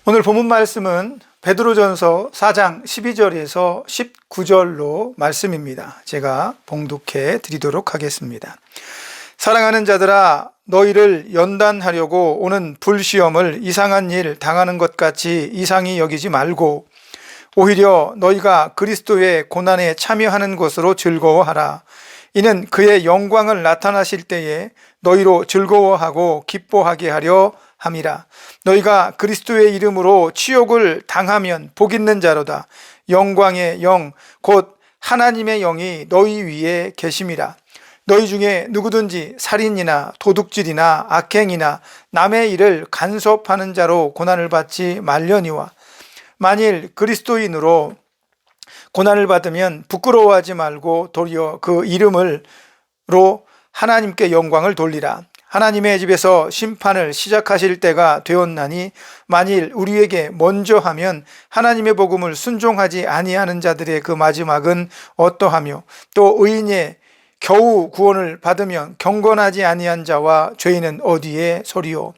오늘 본문 말씀은 베드로전서 4장 12절에서 19절로 말씀입니다. 제가 봉독해 드리도록 하겠습니다. 사랑하는 자들아, 너희를 연단하려고 오는 불시험을 이상한 일 당하는 것 같이 이상히 여기지 말고 오히려 너희가 그리스도의 고난에 참여하는 것으로 즐거워하라. 이는 그의 영광을 나타나실 때에 너희로 즐거워하고 기뻐하게 하려 함이라. 너희가 그리스도의 이름으로 치욕을 당하면 복 있는 자로다. 영광의 영 곧 하나님의 영이 너희 위에 계심이라. 너희 중에 누구든지 살인이나 도둑질이나 악행이나 남의 일을 간섭하는 자로 고난을 받지 말려니와 만일 그리스도인으로 고난을 받으면 부끄러워하지 말고 도리어 그 이름으로 하나님께 영광을 돌리라. 하나님의 집에서 심판을 시작하실 때가 되었나니 만일 우리에게 먼저 하면 하나님의 복음을 순종하지 아니하는 자들의 그 마지막은 어떠하며 또 의인의 겨우 구원을 받으면 경건하지 아니한 자와 죄인은 어디에 서리요.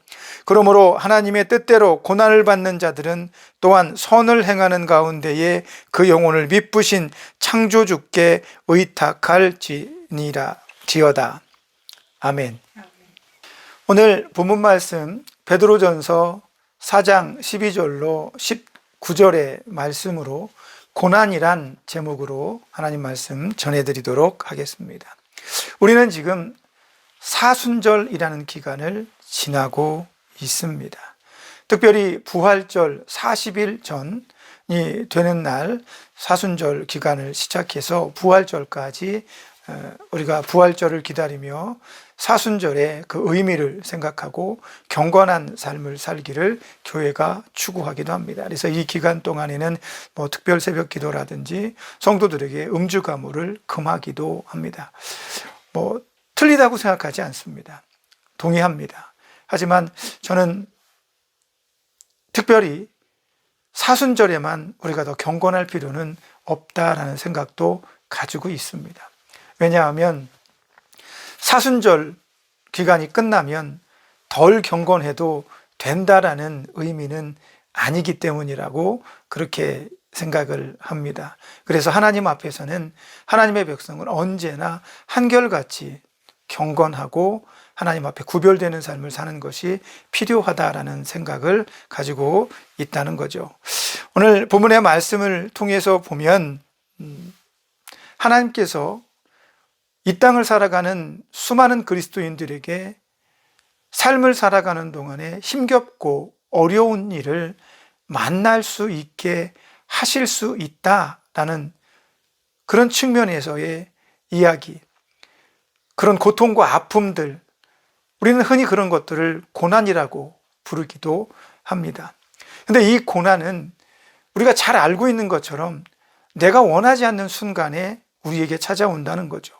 그러므로 하나님의 뜻대로 고난을 받는 자들은 또한 선을 행하는 가운데에 그 영혼을 미쁘신 창조주께 의탁할지니라. 아멘. 오늘 본문 말씀 베드로전서 4장 12절로 19절의 말씀으로 고난이란 제목으로 하나님 말씀 전해드리도록 하겠습니다. 우리는 지금 사순절이라는 기간을 지나고 있습니다. 특별히 부활절 40일 전이 되는 날 사순절 기간을 시작해서 부활절까지 우리가 부활절을 기다리며 사순절의 그 의미를 생각하고 경건한 삶을 살기를 교회가 추구하기도 합니다. 그래서 이 기간 동안에는 특별 새벽 기도라든지 성도들에게 음주 가무를 금하기도 합니다. 틀리다고 생각하지 않습니다. 동의합니다. 하지만 저는 특별히 사순절에만 우리가 더 경건할 필요는 없다라는 생각도 가지고 있습니다. 왜냐하면 사순절 기간이 끝나면 덜 경건해도 된다라는 의미는 아니기 때문이라고 그렇게 생각을 합니다. 그래서 하나님 앞에서는 하나님의 백성은 언제나 한결같이 경건하고 하나님 앞에 구별되는 삶을 사는 것이 필요하다라는 생각을 가지고 있다는 거죠. 오늘 본문의 말씀을 통해서 보면 하나님께서 이 땅을 살아가는 수많은 그리스도인들에게 삶을 살아가는 동안에 힘겹고 어려운 일을 만날 수 있게 하실 수 있다라는 그런 측면에서의 이야기, 그런 고통과 아픔들, 우리는 흔히 그런 것들을 고난이라고 부르기도 합니다. 그런데 이 고난은 우리가 잘 알고 있는 것처럼 내가 원하지 않는 순간에 우리에게 찾아온다는 거죠.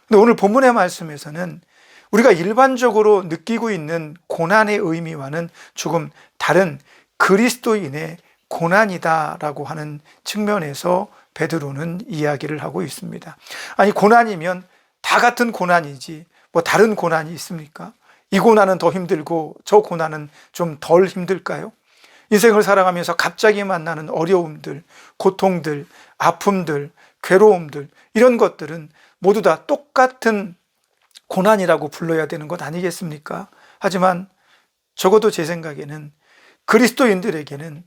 근데 오늘 본문의 말씀에서는 우리가 일반적으로 느끼고 있는 고난의 의미와는 조금 다른 그리스도인의 고난이다라고 하는 측면에서 베드로는 이야기를 하고 있습니다. 아니, 고난이면 다 같은 고난이지 다른 고난이 있습니까? 이 고난은 더 힘들고 저 고난은 좀 덜 힘들까요? 인생을 살아가면서 갑자기 만나는 어려움들, 고통들, 아픔들, 괴로움들, 이런 것들은 모두 다 똑같은 고난이라고 불러야 되는 것 아니겠습니까? 하지만 적어도 제 생각에는 그리스도인들에게는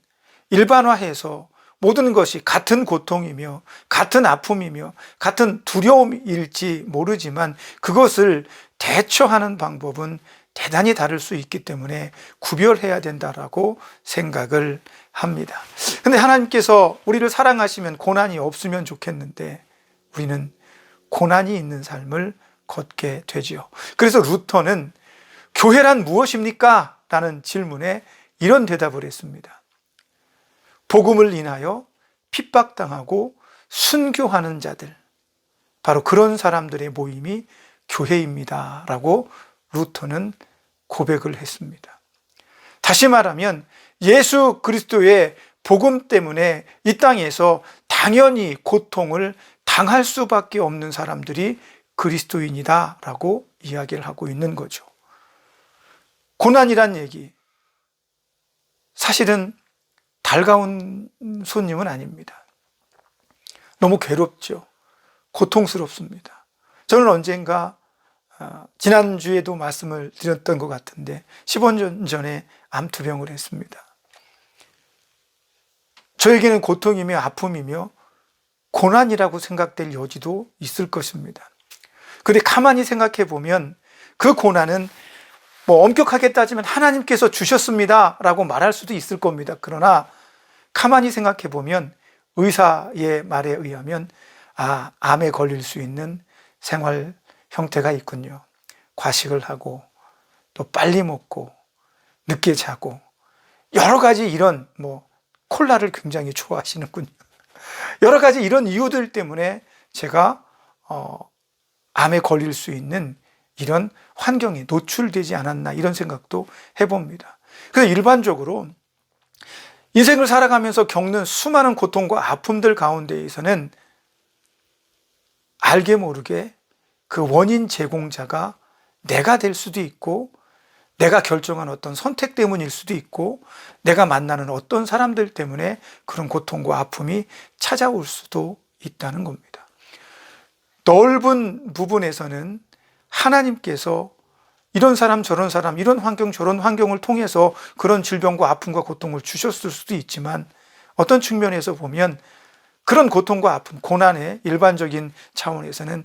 일반화해서 모든 것이 같은 고통이며 같은 아픔이며 같은 두려움일지 모르지만 그것을 대처하는 방법은 대단히 다를 수 있기 때문에 구별해야 된다라고 생각을 합니다. 근데 하나님께서 우리를 사랑하시면 고난이 없으면 좋겠는데 우리는 고난이 있는 삶을 걷게 되지요. 그래서 루터는 교회란 무엇입니까? 라는 질문에 이런 대답을 했습니다. 복음을 인하여 핍박당하고 순교하는 자들, 바로 그런 사람들의 모임이 교회입니다 라고 루터는 고백을 했습니다. 다시 말하면 예수 그리스도의 복음 때문에 이 땅에서 당연히 고통을 당할 수밖에 없는 사람들이 그리스도인이다라고 이야기를 하고 있는 거죠. 고난이란 얘기, 사실은 달가운 손님은 아닙니다. 너무 괴롭죠. 고통스럽습니다. 저는 언젠가 지난주에도 말씀을 드렸던 것 같은데 15년 전에 암투병을 했습니다. 저에게는 고통이며 아픔이며 고난이라고 생각될 여지도 있을 것입니다. 그런데 가만히 생각해 보면 그 고난은 엄격하게 따지면 하나님께서 주셨습니다 라고 말할 수도 있을 겁니다. 그러나 가만히 생각해 보면 의사의 말에 의하면 암에 걸릴 수 있는 생활 형태가 있군요. 과식을 하고 또 빨리 먹고 늦게 자고 여러 가지 이런 콜라를 굉장히 좋아하시는군요. 여러 가지 이런 이유들 때문에 제가 암에 걸릴 수 있는 이런 환경에 노출되지 않았나 이런 생각도 해봅니다. 그래서 일반적으로 인생을 살아가면서 겪는 수많은 고통과 아픔들 가운데에서는 알게 모르게 그 원인 제공자가 내가 될 수도 있고 내가 결정한 어떤 선택 때문일 수도 있고 내가 만나는 어떤 사람들 때문에 그런 고통과 아픔이 찾아올 수도 있다는 겁니다. 넓은 부분에서는 하나님께서 이런 사람 저런 사람 이런 환경 저런 환경을 통해서 그런 질병과 아픔과 고통을 주셨을 수도 있지만 어떤 측면에서 보면 그런 고통과 아픔, 고난의 일반적인 차원에서는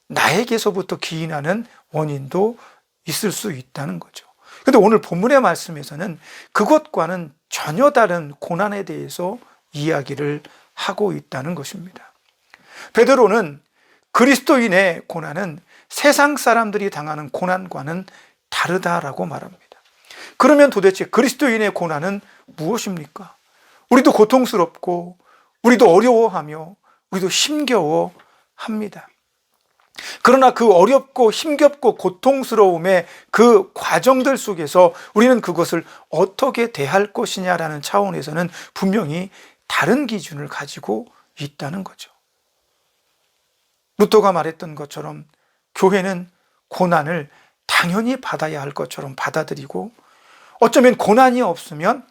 나에게서부터 기인하는 원인도 있을 수 있다는 거죠. 그런데 오늘 본문의 말씀에서는 그것과는 전혀 다른 고난에 대해서 이야기를 하고 있다는 것입니다. 베드로는 그리스도인의 고난은 세상 사람들이 당하는 고난과는 다르다라고 말합니다. 그러면 도대체 그리스도인의 고난은 무엇입니까? 우리도 고통스럽고 우리도 어려워하며 우리도 힘겨워합니다. 그러나 그 어렵고 힘겹고 고통스러움의 그 과정들 속에서 우리는 그것을 어떻게 대할 것이냐라는 차원에서는 분명히 다른 기준을 가지고 있다는 거죠. 루터가 말했던 것처럼 교회는 고난을 당연히 받아야 할 것처럼 받아들이고 어쩌면 고난이 없으면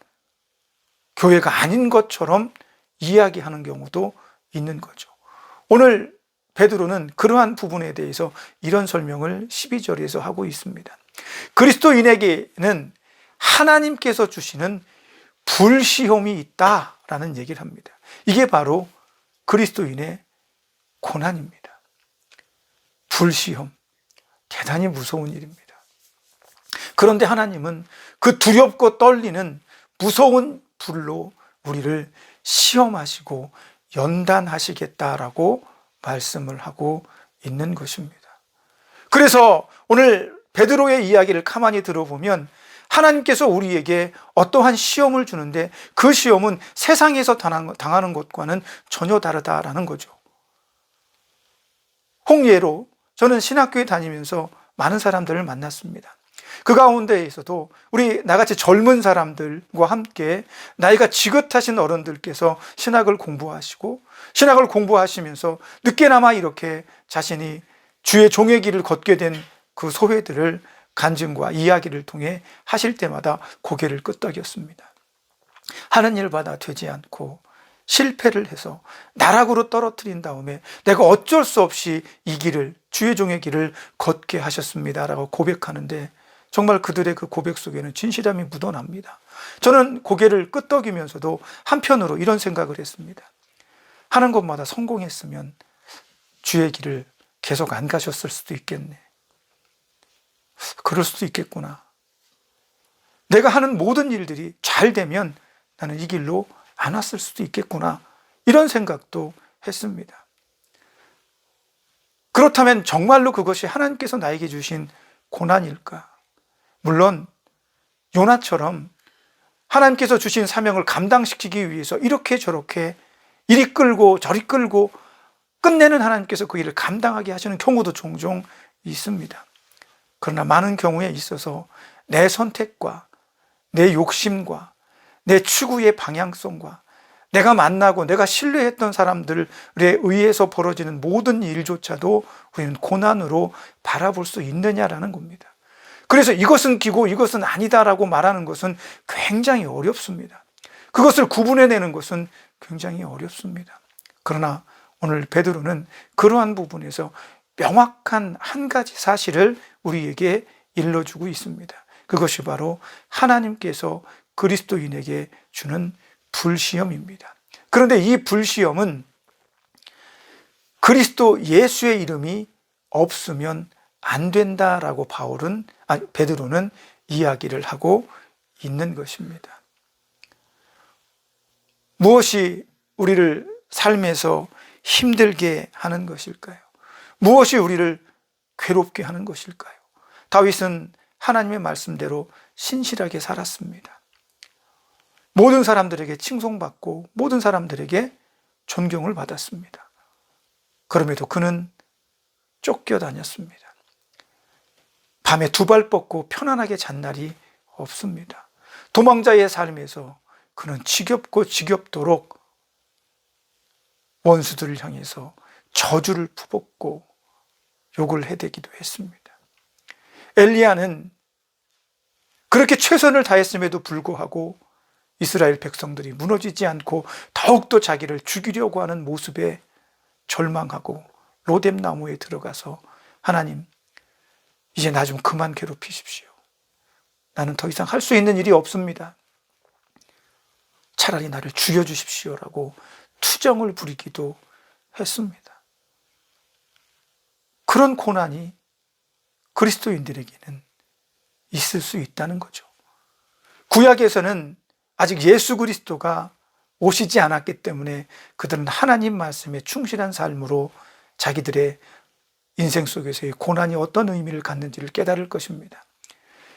교회가 아닌 것처럼 이야기하는 경우도 있는 거죠. 오늘 베드로는 그러한 부분에 대해서 이런 설명을 12절에서 하고 있습니다. 그리스도인에게는 하나님께서 주시는 불시험이 있다라는 얘기를 합니다. 이게 바로 그리스도인의 고난입니다. 불시험, 대단히 무서운 일입니다. 그런데 하나님은 그 두렵고 떨리는 무서운 불로 우리를 시험하시고 연단하시겠다라고 말씀을 하고 있는 것입니다. 그래서 오늘 베드로의 이야기를 가만히 들어보면 하나님께서 우리에게 어떠한 시험을 주는데 그 시험은 세상에서 당하는 것과는 전혀 다르다라는 거죠. 홍예로 저는 신학교에 다니면서 많은 사람들을 만났습니다. 그 가운데에서도 우리 나같이 젊은 사람들과 함께 나이가 지긋하신 어른들께서 신학을 공부하시고 신학을 공부하시면서 늦게나마 이렇게 자신이 주의 종의 길을 걷게 된 그 소회들을 간증과 이야기를 통해 하실 때마다 고개를 끄덕였습니다. 하는 일마다 되지 않고 실패를 해서 나락으로 떨어뜨린 다음에 내가 어쩔 수 없이 이 길을 주의 종의 길을 걷게 하셨습니다라고 고백하는데 정말 그들의 그 고백 속에는 진실함이 묻어납니다. 저는 고개를 끄덕이면서도 한편으로 이런 생각을 했습니다. 하는 것마다 성공했으면 주의 길을 계속 안 가셨을 수도 있겠네. 그럴 수도 있겠구나. 내가 하는 모든 일들이 잘 되면 나는 이 길로 안 왔을 수도 있겠구나. 이런 생각도 했습니다. 그렇다면 정말로 그것이 하나님께서 나에게 주신 고난일까? 물론 요나처럼 하나님께서 주신 사명을 감당시키기 위해서 이렇게 저렇게 이리 끌고 저리 끌고 끝내는 하나님께서 그 일을 감당하게 하시는 경우도 종종 있습니다. 그러나 많은 경우에 있어서 내 선택과 내 욕심과 내 추구의 방향성과 내가 만나고 내가 신뢰했던 사람들에 의해서 벌어지는 모든 일조차도 우리는 고난으로 바라볼 수 있느냐라는 겁니다. 그래서 이것은 기고 이것은 아니다라고 말하는 것은 굉장히 어렵습니다. 그것을 구분해내는 것은 굉장히 어렵습니다. 그러나 오늘 베드로는 그러한 부분에서 명확한 한 가지 사실을 우리에게 일러주고 있습니다. 그것이 바로 하나님께서 그리스도인에게 주는 불시험입니다. 그런데 이 불시험은 그리스도 예수의 이름이 없으면 안 된다라고 베드로는 이야기를 하고 있는 것입니다. 무엇이 우리를 삶에서 힘들게 하는 것일까요? 무엇이 우리를 괴롭게 하는 것일까요? 다윗은 하나님의 말씀대로 신실하게 살았습니다. 모든 사람들에게 칭송받고 모든 사람들에게 존경을 받았습니다. 그럼에도 그는 쫓겨다녔습니다. 밤에 두 발 뻗고 편안하게 잔 날이 없습니다. 도망자의 삶에서 그는 지겹고 지겹도록 원수들을 향해서 저주를 퍼붓고 욕을 해대기도 했습니다. 엘리야는 그렇게 최선을 다했음에도 불구하고 이스라엘 백성들이 무너지지 않고 더욱더 자기를 죽이려고 하는 모습에 절망하고 로뎀나무에 들어가서 하나님, 이제 나 좀 그만 괴롭히십시오. 나는 더 이상 할 수 있는 일이 없습니다. 차라리 나를 죽여주십시오라고 투정을 부리기도 했습니다. 그런 고난이 그리스도인들에게는 있을 수 있다는 거죠. 구약에서는 아직 예수 그리스도가 오시지 않았기 때문에 그들은 하나님 말씀에 충실한 삶으로 자기들의 인생 속에서의 고난이 어떤 의미를 갖는지를 깨달을 것입니다.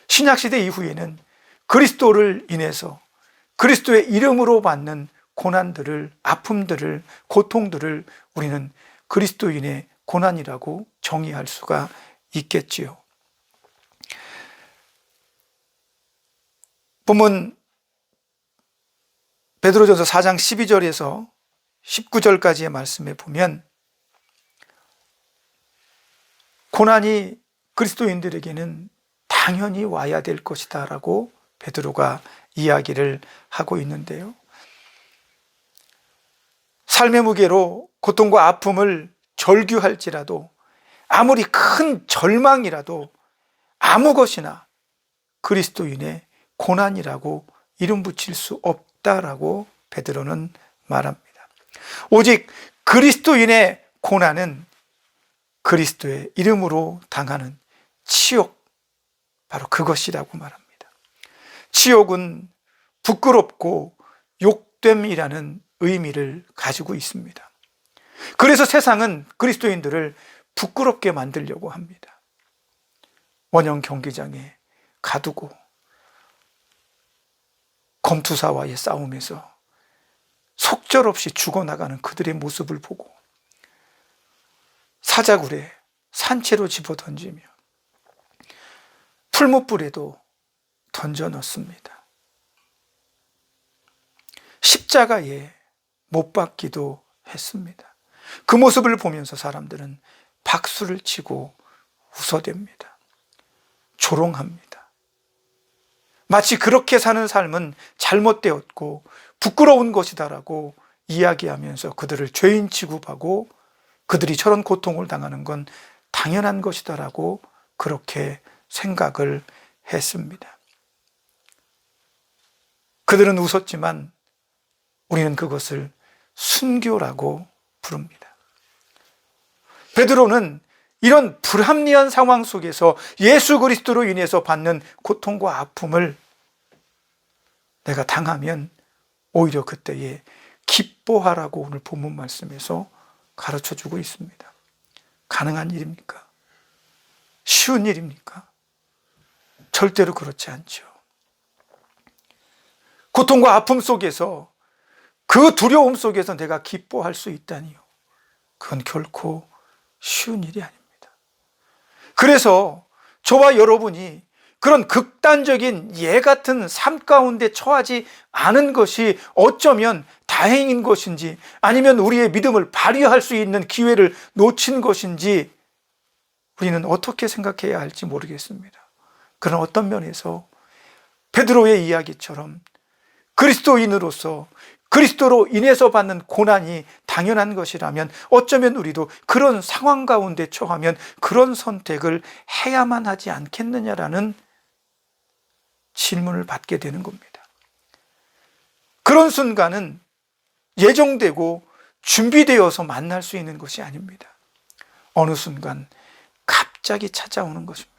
신약시대 이후에는 그리스도를 인해서 그리스도의 이름으로 받는 고난들을, 아픔들을, 고통들을 우리는 그리스도인의 고난이라고 정의할 수가 있겠지요. 본문 베드로전서 4장 12절에서 19절까지의 말씀에 보면 고난이 그리스도인들에게는 당연히 와야 될 것이다 라고 베드로가 이야기를 하고 있는데요. 삶의 무게로 고통과 아픔을 절규할지라도 아무리 큰 절망이라도 아무 것이나 그리스도인의 고난이라고 이름 붙일 수 없다라고 베드로는 말합니다. 오직 그리스도인의 고난은 그리스도의 이름으로 당하는 치욕, 바로 그것이라고 말합니다. 치욕은 부끄럽고 욕됨이라는 의미를 가지고 있습니다. 그래서 세상은 그리스도인들을 부끄럽게 만들려고 합니다. 원형 경기장에 가두고 검투사와의 싸움에서 속절없이 죽어나가는 그들의 모습을 보고 사자굴에 산채로 집어던지며 풀무불에도 던져 넣습니다. 십자가에 못 박기도 했습니다. 그 모습을 보면서 사람들은 박수를 치고 웃어댑니다. 조롱합니다. 마치 그렇게 사는 삶은 잘못되었고 부끄러운 것이다라고 이야기하면서 그들을 죄인 취급하고 그들이 저런 고통을 당하는 건 당연한 것이다라고 그렇게 생각을 했습니다. 그들은 웃었지만 우리는 그것을 순교라고 부릅니다. 베드로는 이런 불합리한 상황 속에서 예수 그리스도로 인해서 받는 고통과 아픔을 내가 당하면 오히려 그때에 기뻐하라고 오늘 본문 말씀에서 가르쳐주고 있습니다. 가능한 일입니까? 쉬운 일입니까? 절대로 그렇지 않죠. 고통과 아픔 속에서 그 두려움 속에서 내가 기뻐할 수 있다니요. 그건 결코 쉬운 일이 아닙니다. 그래서 저와 여러분이 그런 극단적인 예 같은 삶 가운데 처하지 않은 것이 어쩌면 다행인 것인지 아니면 우리의 믿음을 발휘할 수 있는 기회를 놓친 것인지 우리는 어떻게 생각해야 할지 모르겠습니다. 그런 어떤 면에서 베드로의 이야기처럼 그리스도인으로서 그리스도로 인해서 받는 고난이 당연한 것이라면 어쩌면 우리도 그런 상황 가운데 처하면 그런 선택을 해야만 하지 않겠느냐라는 질문을 받게 되는 겁니다. 그런 순간은 예정되고 준비되어서 만날 수 있는 것이 아닙니다. 어느 순간 갑자기 찾아오는 것입니다.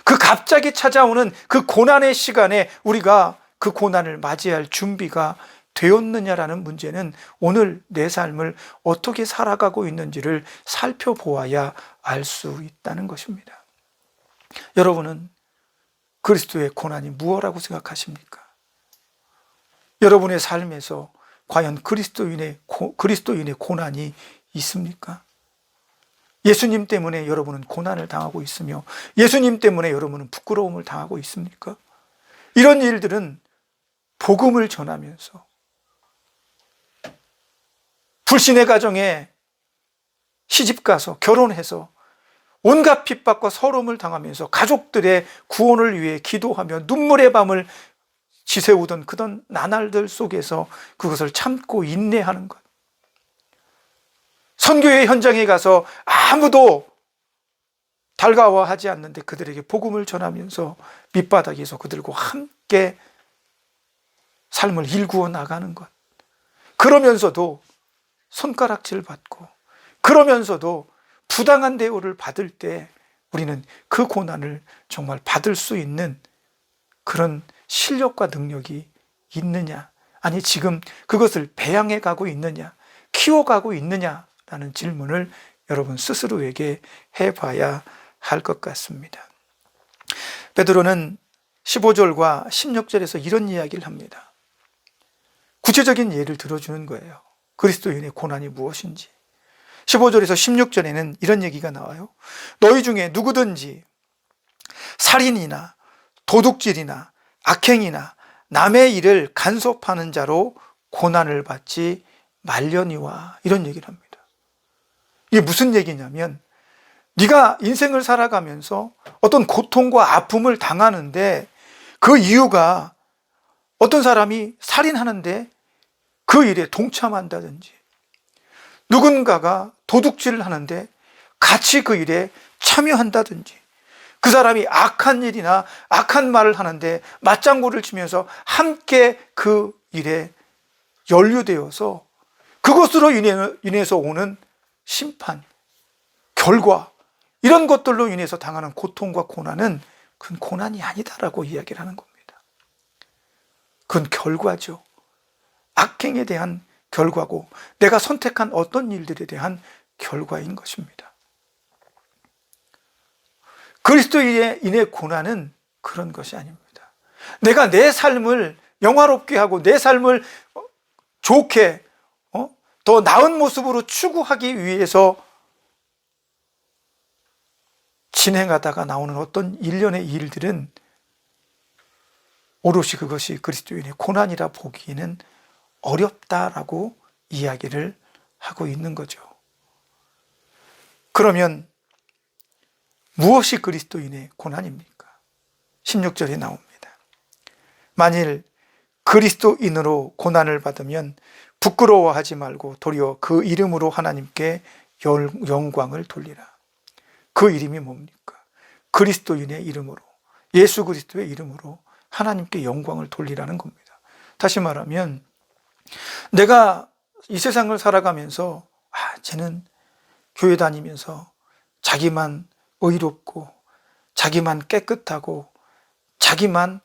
그 갑자기 찾아오는 그 고난의 시간에 우리가 그 고난을 맞이할 준비가 되었느냐라는 문제는 오늘 내 삶을 어떻게 살아가고 있는지를 살펴보아야 알 수 있다는 것입니다. 여러분은 그리스도의 고난이 무엇이라고 생각하십니까? 여러분의 삶에서 과연 그리스도인의 고난이 있습니까? 예수님 때문에 여러분은 고난을 당하고 있으며 예수님 때문에 여러분은 부끄러움을 당하고 있습니까? 이런 일들은 복음을 전하면서 불신의 가정에 시집가서 결혼해서 온갖 핍박과 서러움을 당하면서 가족들의 구원을 위해 기도하며 눈물의 밤을 지새우던 그런 나날들 속에서 그것을 참고 인내하는 것. 선교의 현장에 가서 아무도 달가워하지 않는데 그들에게 복음을 전하면서 밑바닥에서 그들과 함께 삶을 일구어 나가는 것. 그러면서도 손가락질 받고 그러면서도 부당한 대우를 받을 때 우리는 그 고난을 정말 받을 수 있는 그런 실력과 능력이 있느냐, 아니 지금 그것을 배양해 가고 있느냐, 키워가고 있느냐라는 질문을 여러분 스스로에게 해봐야 할 것 같습니다. 베드로는 15절과 16절에서 이런 이야기를 합니다. 구체적인 예를 들어주는 거예요. 그리스도인의 고난이 무엇인지. 15절에서 16절에는 이런 얘기가 나와요. 너희 중에 누구든지 살인이나 도둑질이나 악행이나 남의 일을 간섭하는 자로 고난을 받지 말려니와, 이런 얘기를 합니다. 이게 무슨 얘기냐면 네가 인생을 살아가면서 어떤 고통과 아픔을 당하는데 그 이유가 어떤 사람이 살인하는데 그 일에 동참한다든지 누군가가 도둑질을 하는데 같이 그 일에 참여한다든지 그 사람이 악한 일이나 악한 말을 하는데 맞장구를 치면서 함께 그 일에 연루되어서 그것으로 인해서 오는 심판, 결과, 이런 것들로 인해서 당하는 고통과 고난은 그건 고난이 아니다라고 이야기를 하는 겁니다. 그건 결과죠. 악행에 대한 결과고 내가 선택한 어떤 일들에 대한 결과인 것입니다. 그리스도인의 고난은 그런 것이 아닙니다. 내가 내 삶을 영화롭게 하고 내 삶을 좋게 더 나은 모습으로 추구하기 위해서 진행하다가 나오는 어떤 일련의 일들은 오롯이 그것이 그리스도인의 고난이라 보기에는 어렵다라고 이야기를 하고 있는 거죠. 그러면 무엇이 그리스도인의 고난입니까? 16절에 나옵니다. 만일 그리스도인으로 고난을 받으면 부끄러워하지 말고 도리어 그 이름으로 하나님께 영광을 돌리라. 그 이름이 뭡니까? 그리스도인의 이름으로, 예수 그리스도의 이름으로 하나님께 영광을 돌리라는 겁니다. 다시 말하면 내가 이 세상을 살아가면서 쟤는 교회 다니면서 자기만 의롭고 자기만 깨끗하고 자기만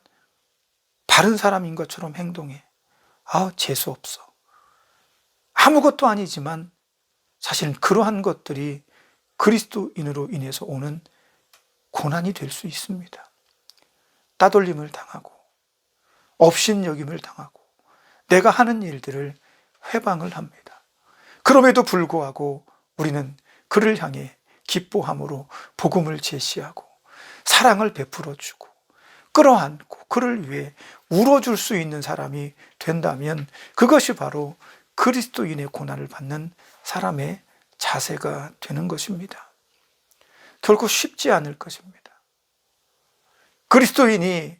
바른 사람인 것처럼 행동해. 재수 없어. 아무것도 아니지만 사실 그러한 것들이 그리스도인으로 인해서 오는 고난이 될 수 있습니다. 따돌림을 당하고 업신여김을 당하고 내가 하는 일들을 회방을 합니다. 그럼에도 불구하고 우리는 그를 향해 기뻐함으로 복음을 제시하고 사랑을 베풀어주고 끌어안고 그를 위해 울어줄 수 있는 사람이 된다면 그것이 바로 그리스도인의 고난을 받는 사람의 자세가 되는 것입니다. 결코 쉽지 않을 것입니다. 그리스도인이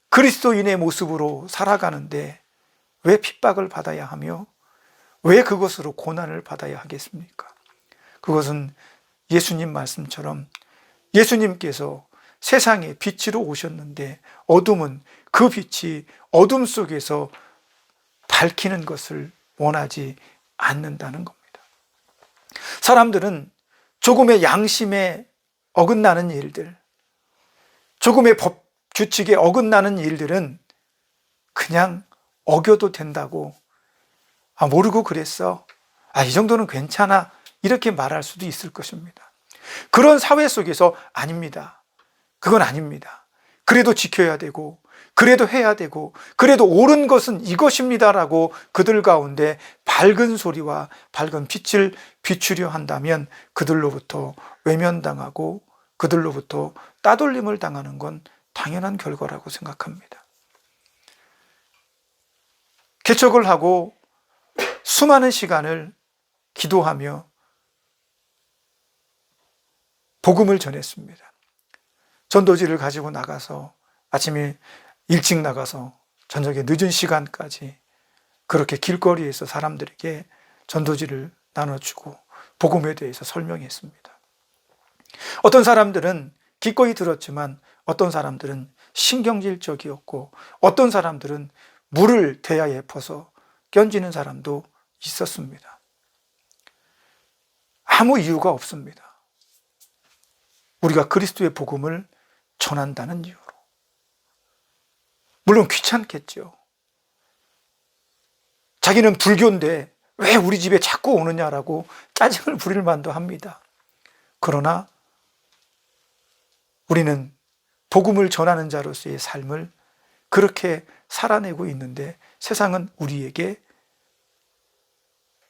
그리스도인의 모습으로 살아가는데 왜 핍박을 받아야 하며 왜 그것으로 고난을 받아야 하겠습니까? 그것은 예수님 말씀처럼 예수님께서 세상에 빛으로 오셨는데 어둠은 그 빛이 어둠 속에서 밝히는 것을 원하지 않는다는 겁니다. 사람들은 조금의 양심에 어긋나는 일들, 조금의 법 규칙에 어긋나는 일들은 그냥 어겨도 된다고, 모르고 그랬어, 이 정도는 괜찮아, 이렇게 말할 수도 있을 것입니다. 그런 사회 속에서 아닙니다. 그건 아닙니다. 그래도 지켜야 되고, 그래도 해야 되고, 그래도 옳은 것은 이것입니다라고 그들 가운데 밝은 소리와 밝은 빛을 비추려 한다면 그들로부터 외면당하고 그들로부터 따돌림을 당하는 건 당연한 결과라고 생각합니다. 개척을 하고 수많은 시간을 기도하며 복음을 전했습니다. 전도지를 가지고 나가서 아침에 일찍 나가서 저녁에 늦은 시간까지 그렇게 길거리에서 사람들에게 전도지를 나눠주고 복음에 대해서 설명했습니다. 어떤 사람들은 기꺼이 들었지만 어떤 사람들은 신경질적이었고 어떤 사람들은 물을 대야에 퍼서 견지는 사람도 있었습니다. 아무 이유가 없습니다. 우리가 그리스도의 복음을 전한다는 이유로. 물론 귀찮겠죠. 자기는 불교인데 왜 우리 집에 자꾸 오느냐라고 짜증을 부릴 만도 합니다. 그러나 우리는 복음을 전하는 자로서의 삶을 그렇게 살아내고 있는데 세상은 우리에게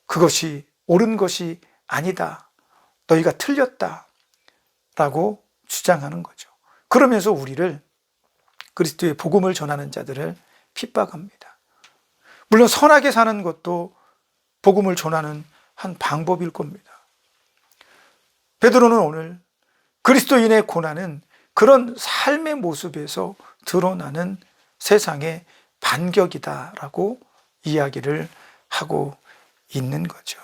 그것이 옳은 것이 아니다, 너희가 틀렸다 라고 주장하는 거죠. 그러면서 우리를, 그리스도의 복음을 전하는 자들을 핍박합니다. 물론 선하게 사는 것도 복음을 전하는 한 방법일 겁니다. 베드로는 오늘 그리스도인의 고난은 그런 삶의 모습에서 드러나는 세상의 반격이다라고 이야기를 하고 있는 거죠.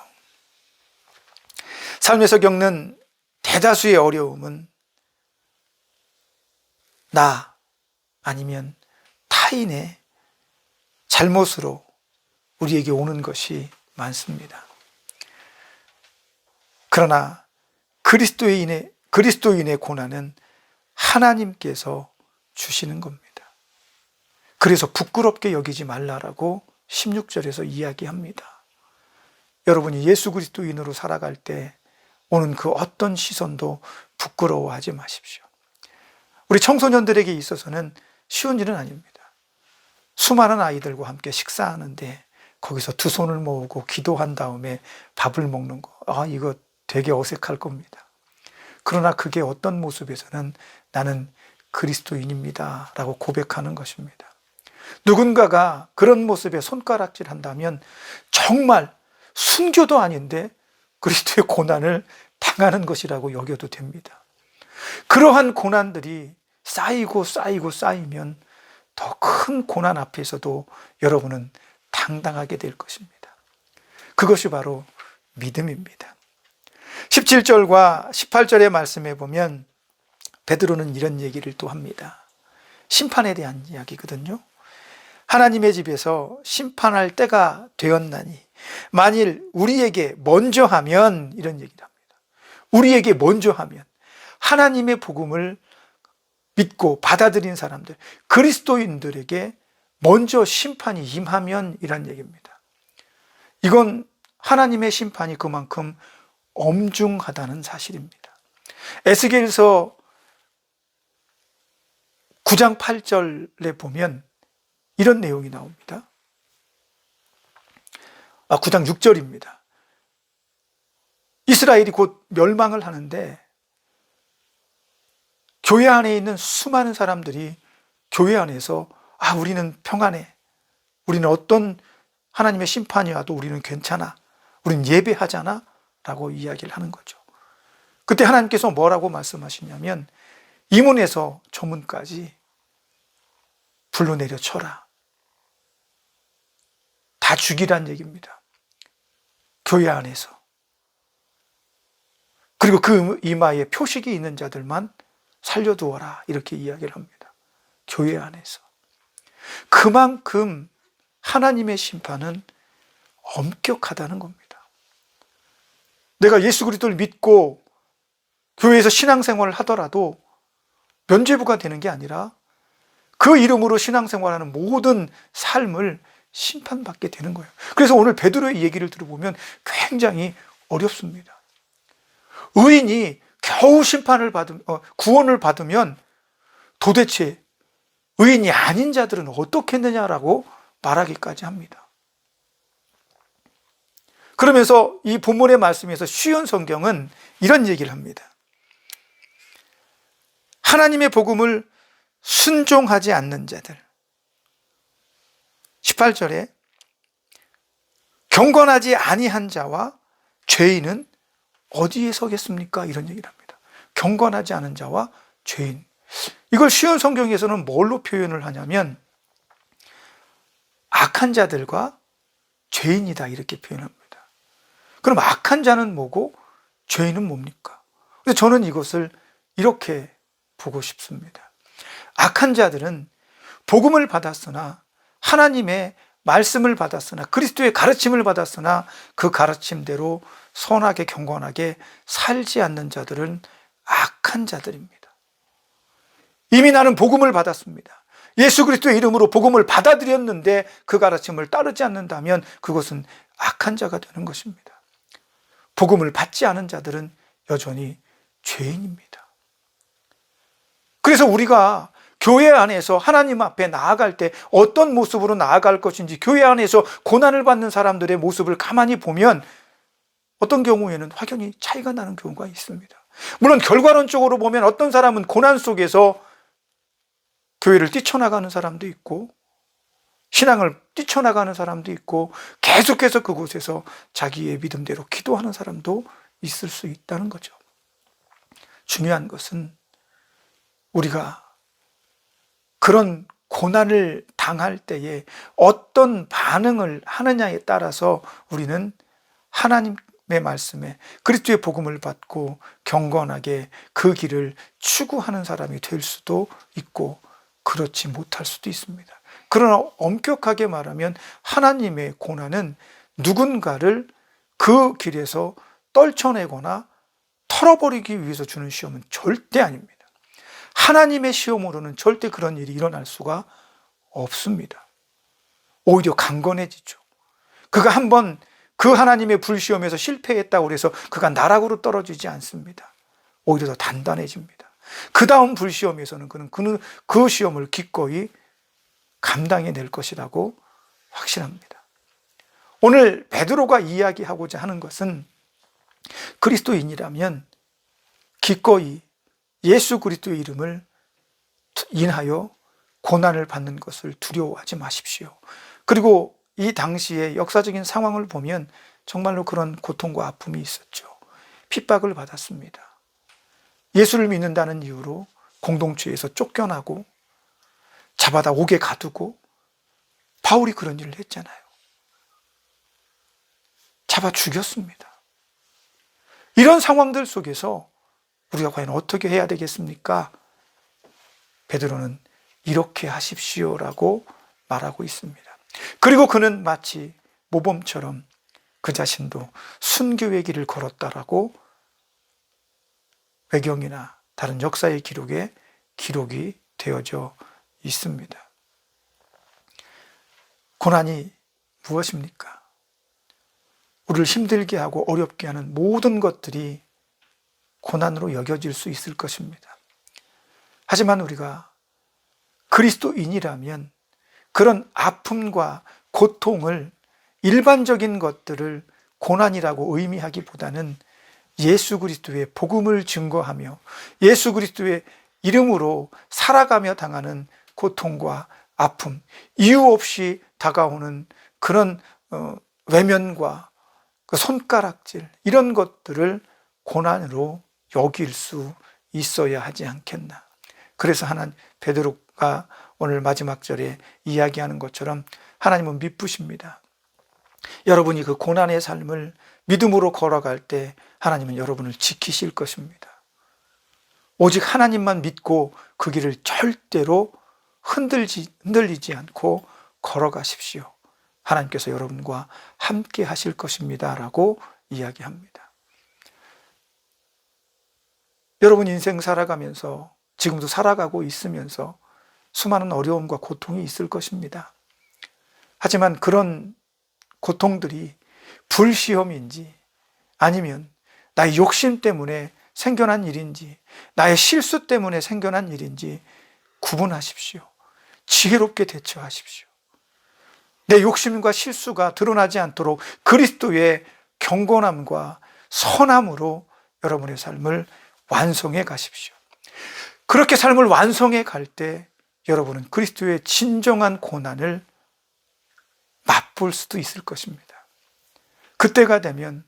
삶에서 겪는 대다수의 어려움은 나 아니면 타인의 잘못으로 우리에게 오는 것이 많습니다. 그러나 그리스도인의 고난은 하나님께서 주시는 겁니다. 그래서 부끄럽게 여기지 말라라고 16절에서 이야기합니다. 여러분이 예수 그리스도인으로 살아갈 때 오는 그 어떤 시선도 부끄러워하지 마십시오. 우리 청소년들에게 있어서는 쉬운 일은 아닙니다. 수많은 아이들과 함께 식사하는데 거기서 두 손을 모으고 기도한 다음에 밥을 먹는 거, 이거 되게 어색할 겁니다. 그러나 그게 어떤 모습에서는 나는 그리스도인입니다 라고 고백하는 것입니다. 누군가가 그런 모습에 손가락질 한다면 정말 순교도 아닌데 그리스도의 고난을 당하는 것이라고 여겨도 됩니다. 그러한 고난들이 쌓이면 더 큰 고난 앞에서도 여러분은 당당하게 될 것입니다. 그것이 바로 믿음입니다. 17절과 18절의 말씀에 보면 베드로는 이런 얘기를 또 합니다. 심판에 대한 이야기거든요. 하나님의 집에서 심판할 때가 되었나니 만일 우리에게 먼저 하면, 이런 얘기를 합니다. 우리에게 먼저 하면, 하나님의 복음을 믿고 받아들인 사람들, 그리스도인들에게 먼저 심판이 임하면 이란 얘기입니다. 이건 하나님의 심판이 그만큼 엄중하다는 사실입니다. 에스겔서 9장 8절에 보면 이런 내용이 나옵니다. 9장 6절입니다. 이스라엘이 곧 멸망을 하는데 교회 안에 있는 수많은 사람들이 교회 안에서 우리는 평안해, 우리는 어떤 하나님의 심판이 와도 우리는 괜찮아, 우리는 예배하잖아 라고 이야기를 하는 거죠. 그때 하나님께서 뭐라고 말씀하시냐면 이 문에서 저 문까지 불로 내려 쳐라. 다 죽이란 얘기입니다. 교회 안에서. 그리고 그 이마에 표식이 있는 자들만 살려두어라. 이렇게 이야기를 합니다. 교회 안에서. 그만큼 하나님의 심판은 엄격하다는 겁니다. 내가 예수 그리스도를 믿고 교회에서 신앙생활을 하더라도 면죄부가 되는 게 아니라 그 이름으로 신앙생활하는 모든 삶을 심판받게 되는 거예요. 그래서 오늘 베드로의 얘기를 들어보면 굉장히 어렵습니다. 의인이 겨우 구원을 받으면 도대체 의인이 아닌 자들은 어떻겠느냐라고 말하기까지 합니다. 그러면서 이 본문의 말씀에서 쉬운 성경은 이런 얘기를 합니다. 하나님의 복음을 순종하지 않는 자들. 18절에 경건하지 아니한 자와 죄인은 어디에 서겠습니까? 이런 얘기를 합니다. 경건하지 않은 자와 죄인. 이걸 쉬운 성경에서는 뭘로 표현을 하냐면 악한 자들과 죄인이다 이렇게 표현합니다. 그럼 악한 자는 뭐고 죄인은 뭡니까? 근데 저는 이것을 이렇게 보고 싶습니다. 악한 자들은 복음을 받았으나 하나님의 말씀을 받았으나 그리스도의 가르침을 받았으나 그 가르침대로 선하게 경건하게 살지 않는 자들은 악한 자들입니다. 이미 나는 복음을 받았습니다. 예수 그리스도의 이름으로 복음을 받아들였는데 그 가르침을 따르지 않는다면 그것은 악한 자가 되는 것입니다. 복음을 받지 않은 자들은 여전히 죄인입니다. 그래서 우리가 교회 안에서 하나님 앞에 나아갈 때 어떤 모습으로 나아갈 것인지 교회 안에서 고난을 받는 사람들의 모습을 가만히 보면 어떤 경우에는 확연히 차이가 나는 경우가 있습니다. 물론 결과론적으로 보면 어떤 사람은 고난 속에서 교회를 뛰쳐나가는 사람도 있고 신앙을 뛰쳐나가는 사람도 있고 계속해서 그곳에서 자기의 믿음대로 기도하는 사람도 있을 수 있다는 거죠. 중요한 것은 우리가 그런 고난을 당할 때에 어떤 반응을 하느냐에 따라서 우리는 하나님의 말씀에 그리스도의 복음을 받고 경건하게 그 길을 추구하는 사람이 될 수도 있고 그렇지 못할 수도 있습니다. 그러나 엄격하게 말하면 하나님의 고난은 누군가를 그 길에서 떨쳐내거나 털어버리기 위해서 주는 시험은 절대 아닙니다. 하나님의 시험으로는 절대 그런 일이 일어날 수가 없습니다. 오히려 강건해지죠. 그가 한번 그 하나님의 불시험에서 실패했다고 해서 그가 나락으로 떨어지지 않습니다. 오히려 더 단단해집니다. 그 다음 불시험에서는 그는 그 시험을 기꺼이 감당해낼 것이라고 확신합니다. 오늘 베드로가 이야기하고자 하는 것은 그리스도인이라면 기꺼이 예수 그리스도의 이름을 인하여 고난을 받는 것을 두려워하지 마십시오. 그리고 이 당시의 역사적인 상황을 보면 정말로 그런 고통과 아픔이 있었죠. 핍박을 받았습니다. 예수를 믿는다는 이유로 공동체에서 쫓겨나고 잡아다 옥에 가두고 바울이 그런 일을 했잖아요. 잡아 죽였습니다. 이런 상황들 속에서 우리가 과연 어떻게 해야 되겠습니까? 베드로는 이렇게 하십시오라고 말하고 있습니다. 그리고 그는 마치 모범처럼 그 자신도 순교의 길을 걸었다라고 외경이나 다른 역사의 기록에 기록이 되어져 있습니다. 고난이 무엇입니까? 우리를 힘들게 하고 어렵게 하는 모든 것들이 고난으로 여겨질 수 있을 것입니다. 하지만 우리가 그리스도인이라면 그런 아픔과 고통을 일반적인 것들을 고난이라고 의미하기보다는 예수 그리스도의 복음을 증거하며 예수 그리스도의 이름으로 살아가며 당하는 고통과 아픔, 이유 없이 다가오는 그런 외면과 그 손가락질 이런 것들을 고난으로 여길 수 있어야 하지 않겠나. 그래서 베드로 베드로가 오늘 마지막 절에 이야기하는 것처럼 하나님은 미쁘십니다. 여러분이 그 고난의 삶을 믿음으로 걸어갈 때 하나님은 여러분을 지키실 것입니다. 오직 하나님만 믿고 그 길을 절대로 흔들리지 않고 걸어가십시오. 하나님께서 여러분과 함께 하실 것입니다 라고 이야기합니다. 여러분 인생 살아가면서, 지금도 살아가고 있으면서 수많은 어려움과 고통이 있을 것입니다. 하지만 그런 고통들이 불시험인지 아니면 나의 욕심 때문에 생겨난 일인지 나의 실수 때문에 생겨난 일인지 구분하십시오. 지혜롭게 대처하십시오. 내 욕심과 실수가 드러나지 않도록 그리스도의 경건함과 선함으로 여러분의 삶을 완성해 가십시오. 그렇게 삶을 완성해 갈 때 여러분은 그리스도의 진정한 고난을 맛볼 수도 있을 것입니다. 그때가 되면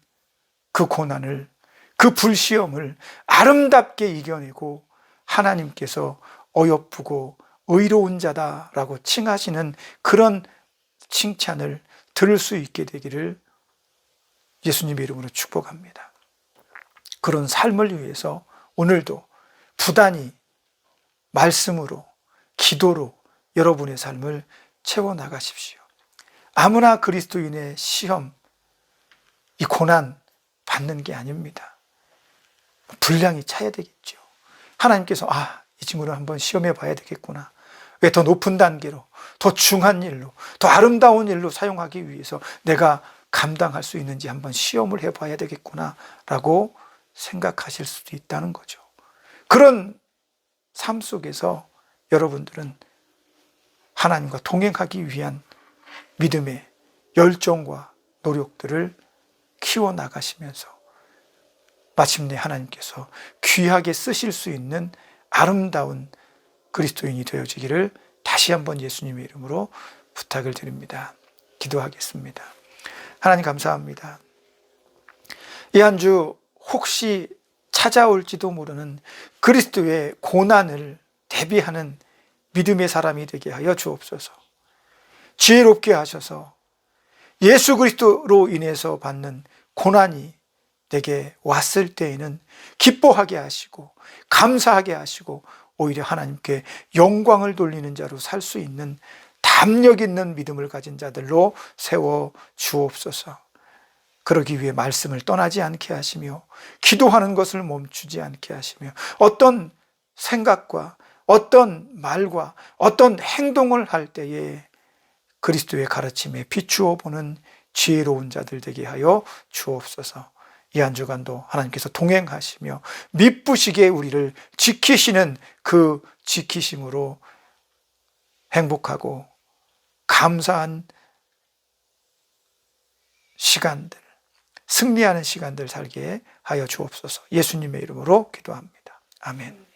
그 고난을, 그 불시험을 아름답게 이겨내고 하나님께서 어여쁘고 의로운 자다라고 칭하시는 그런 칭찬을 들을 수 있게 되기를 예수님의 이름으로 축복합니다. 그런 삶을 위해서 오늘도 부단히 말씀으로, 기도로 여러분의 삶을 채워나가십시오. 아무나 그리스도인의 시험, 이 고난 받는 게 아닙니다. 분량이 차야 되겠죠. 하나님께서 이 친구를 한번 시험해 봐야 되겠구나. 왜 더 높은 단계로, 더 중한 일로, 더 아름다운 일로 사용하기 위해서 내가 감당할 수 있는지 한번 시험을 해봐야 되겠구나 라고 생각하실 수도 있다는 거죠. 그런 삶 속에서 여러분들은 하나님과 동행하기 위한 믿음의 열정과 노력들을 키워나가시면서 마침내 하나님께서 귀하게 쓰실 수 있는 아름다운 그리스도인이 되어지기를 다시 한번 예수님의 이름으로 부탁을 드립니다. 기도하겠습니다. 하나님 감사합니다. 이 한 주 혹시 찾아올지도 모르는 그리스도의 고난을 대비하는 믿음의 사람이 되게 하여 주옵소서. 지혜롭게 하셔서 예수 그리스도로 인해서 받는 고난이 내게 왔을 때에는 기뻐하게 하시고 감사하게 하시고 오히려 하나님께 영광을 돌리는 자로 살 수 있는 담력 있는 믿음을 가진 자들로 세워 주옵소서. 그러기 위해 말씀을 떠나지 않게 하시며 기도하는 것을 멈추지 않게 하시며 어떤 생각과 어떤 말과 어떤 행동을 할 때에 그리스도의 가르침에 비추어 보는 지혜로운 자들 되게 하여 주옵소서. 이 한 주간도 하나님께서 동행하시며 미쁘시게 우리를 지키시는 그 지키심으로 행복하고 감사한 시간들, 승리하는 시간들 살게 하여 주옵소서. 예수님의 이름으로 기도합니다. 아멘.